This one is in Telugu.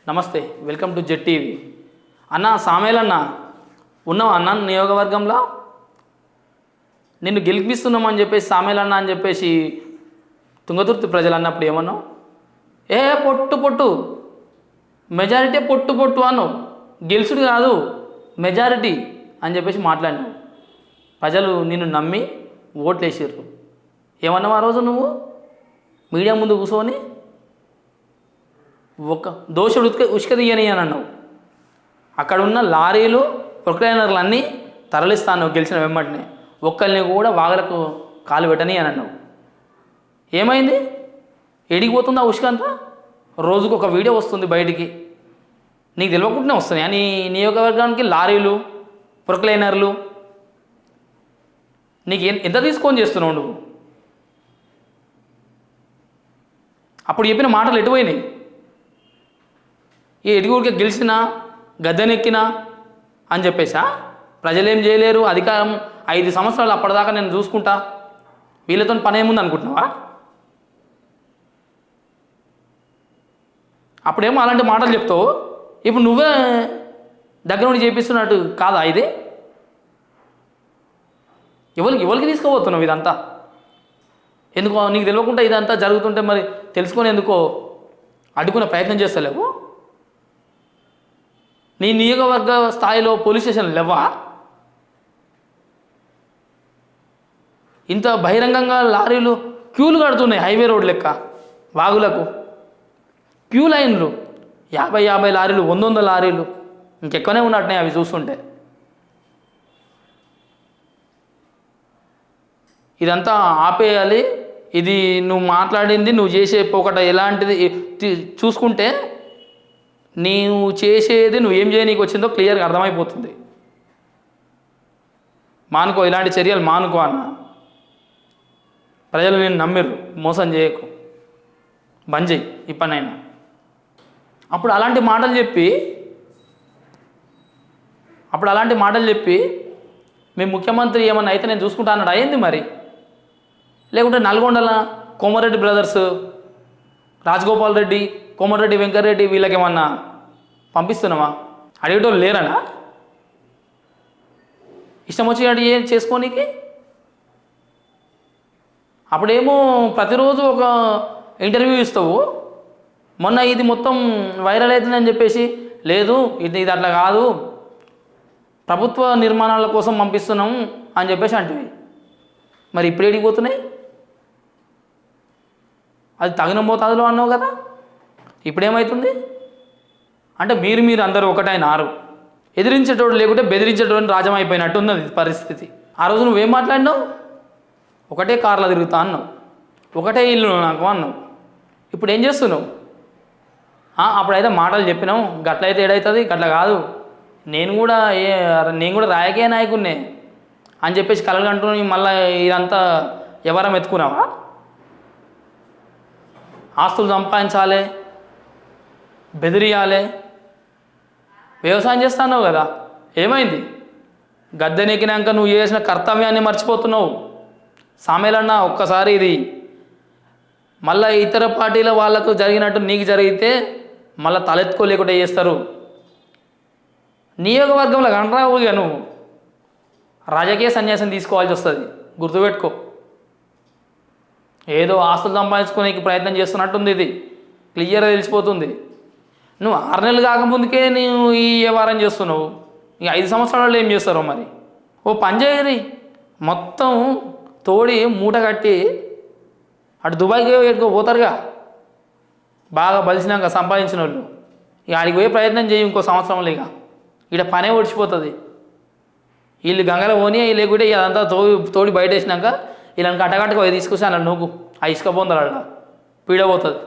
నమస్తే, వెల్కమ్ టు జెట్ టీవీ. అన్న సామేలన్న ఉన్నావు అన్న నియోగవర్గంలో నిన్ను గెలిపిస్తున్నామని చెప్పేసి సామేలన్న అని చెప్పేసి తుంగతుర్తి ప్రజలు అన్నప్పుడు ఏమన్నావు? ఏ పొట్టు పొట్టు మెజారిటీ పొట్టు పొట్టు అన్నావు. గెలుసుడు కాదు మెజారిటీ అని చెప్పేసి మాట్లాడినావు. ప్రజలు నిన్ను నమ్మి ఓట్లు వేసారు. ఏమన్నావు ఆ రోజు నువ్వు మీడియా ముందు కూర్చొని? ఒక దోషుడు ఉసుక తీయని అని అన్నావు. అక్కడ ఉన్న లారీలు ప్రొక్లైనర్లు అన్నీ తరలిస్తాను గెలిచిన వెంబడినే, ఒక్కరిని కూడా వాగలకు కాలు పెట్టని అని అన్నావు. ఏమైంది? ఎడిగిపోతుంది ఆ ఉసుక అంతా? రోజుకు ఒక వీడియో వస్తుంది బయటికి, నీకు తెలియకుండానే వస్తున్నాయి నీ నియోజకవర్గానికి లారీలు ప్రొక్లైనర్లు. నీకు ఎంత తీసుకొని చేస్తున్నావు నువ్వు? అప్పుడు చెప్పిన మాటలు ఎటుపోయినాయి? ఈ ఎడుగుడికి గెలిచినా గద్దెనెక్కినా అని చెప్పేసా? ప్రజలేం చేయలేరు, అధికారం 5 సంవత్సరాలు అప్పటిదాకా నేను చూసుకుంటా, వీళ్ళతో పని ఏముంది అనుకుంటున్నావా? అప్పుడేమో అలాంటి మాటలు చెప్తావు, ఇప్పుడు నువ్వే దగ్గర నుండి చేపిస్తున్నట్టు కాదా ఇది? ఎవరికి తీసుకోబోతున్నావు ఇదంతా? ఎందుకో నీకు తెలియకుండా ఇదంతా జరుగుతుంటే మరి తెలుసుకొని ఎందుకో అడ్డుకునే ప్రయత్నం చేస్తలేవు? నీ నియోజకవర్గ స్థాయిలో పోలీస్ స్టేషన్లు లేవా? ఇంత బహిరంగంగా లారీలు క్యూలు కడుతున్నాయి హైవే రోడ్ లెక్క, వాగులకు క్యూ లైన్లు, 50 లారీలు, 100 లారీలు, ఇంకెక్కువనే ఉన్నట్టున్నాయి అవి చూస్తుంటే. ఇదంతా ఆపేయాలి. ఇది నువ్వు మాట్లాడింది, నువ్వు చేసే ఒకటి ఎలాంటిది చూసుకుంటే నీవు చేసేది నువ్వేం చేయనీకి వచ్చిందో క్లియర్గా అర్థమైపోతుంది. మానుకో, ఇలాంటి చర్యలు మానుకో అన్న. ప్రజలు నేను నమ్మిరు, మోసం చేయకు, బంద్ చేయి ఇప్పటినైనా. అప్పుడు అలాంటి మాటలు చెప్పి మీ ముఖ్యమంత్రి ఏమన్నా అయితే నేను చూసుకుంటా అన్నాడు. అయ్యింది మరి? లేకుంటే నల్గొండల కోమరెడ్డి బ్రదర్స్, రాజగోపాల్ రెడ్డి, కోమరెడ్డి వెంకటరెడ్డి వీళ్ళకేమన్నా పంపిస్తున్నావా? అడిగేటోళ్ళు లేరనా? ఇష్టం వచ్చినట్టు ఏం చేసుకోనీకి? అప్పుడేమో ప్రతిరోజు ఒక ఇంటర్వ్యూ ఇస్తావు. మొన్న ఇది మొత్తం వైరల్ అవుతుందని చెప్పేసి, లేదు ఇది అట్లా కాదు, ప్రభుత్వ నిర్మాణాల కోసం పంపిస్తున్నాం అని చెప్పేసి అంటివి. మరి ఇప్పుడు ఏడిపోతున్నాయి? అది తగిన మోతాదులో అన్నావు కదా, ఇప్పుడేమవుతుంది? అంటే మీరు అందరూ ఒకటైనారు. ఎదిరించేటోడు లేకుంటే బెదిరించేటోడు రాజ్యం అయిపోయినట్టు ఉన్నది పరిస్థితి. ఆ రోజు నువ్వేం మాట్లాడినావు? ఒకటే కార్లో తిరుగుతా అన్నావు, ఒకటే ఇల్లు నాకు అన్నావు. ఇప్పుడు ఏం చేస్తున్నావు? అప్పుడైతే మాటలు చెప్పినావు, గట్లయితే ఏడవుతుంది, గట్ల కాదు, నేను కూడా రాజకీయ నాయకుడినే అని చెప్పేసి కలగంటుని మళ్ళీ ఇదంతా ఎవరం ఎత్తుకున్నావా? ఆస్తులు సంపాదించాలి, బెదిరియాలి, వ్యవసాయం చేస్తున్నావు కదా, ఏమైంది? గద్దెనెక్కినాక నువ్వు చేసిన కర్తవ్యాన్ని మర్చిపోతున్నావు. సామేలన్న ఒక్కసారి ఇది మళ్ళీ ఇతర పార్టీల వాళ్ళకు జరిగినట్టు నీకు జరిగితే మళ్ళీ తలెత్తుకోలేకుండా చేస్తారు. నియోజకవర్గంలో కనరావు ఇక నువ్వు రాజకీయ సన్యాసం తీసుకోవాల్సి వస్తుంది, గుర్తుపెట్టుకో. ఏదో ఆస్తులు సంపాదించుకోనికి ప్రయత్నం చేస్తున్నట్టుంది, ఇది క్లియర్గా తెలిసిపోతుంది. నువ్వు 6 నెలలు కాకముందుకే నువ్వు ఈ వ్యవహారం చేస్తున్నావు, ఇక 5 సంవత్సరాలలో ఏం చేస్తారో మరి. ఓ పని చేయరి, మొత్తం తోడి మూట కట్టి అటు దుబాయ్కి పోతారుగా, బాగా బలిసినాక సంపాదించిన వాళ్ళు. ఇక ఆడికి పోయే ప్రయత్నం చేయి ఇంకో సంవత్సరంలో. ఇక ఇక్కడ పనే ఓడిచిపోతుంది. వీళ్ళు గంగలో పోనీ లేకుంటే అదంతా తోడి బయట వేసినాక వీళ్ళని కట్టకట్టుకు తీసుకొచ్చి అలా నువ్వు ఆ ఇసుక పొందాలి, పీడపోతుంది.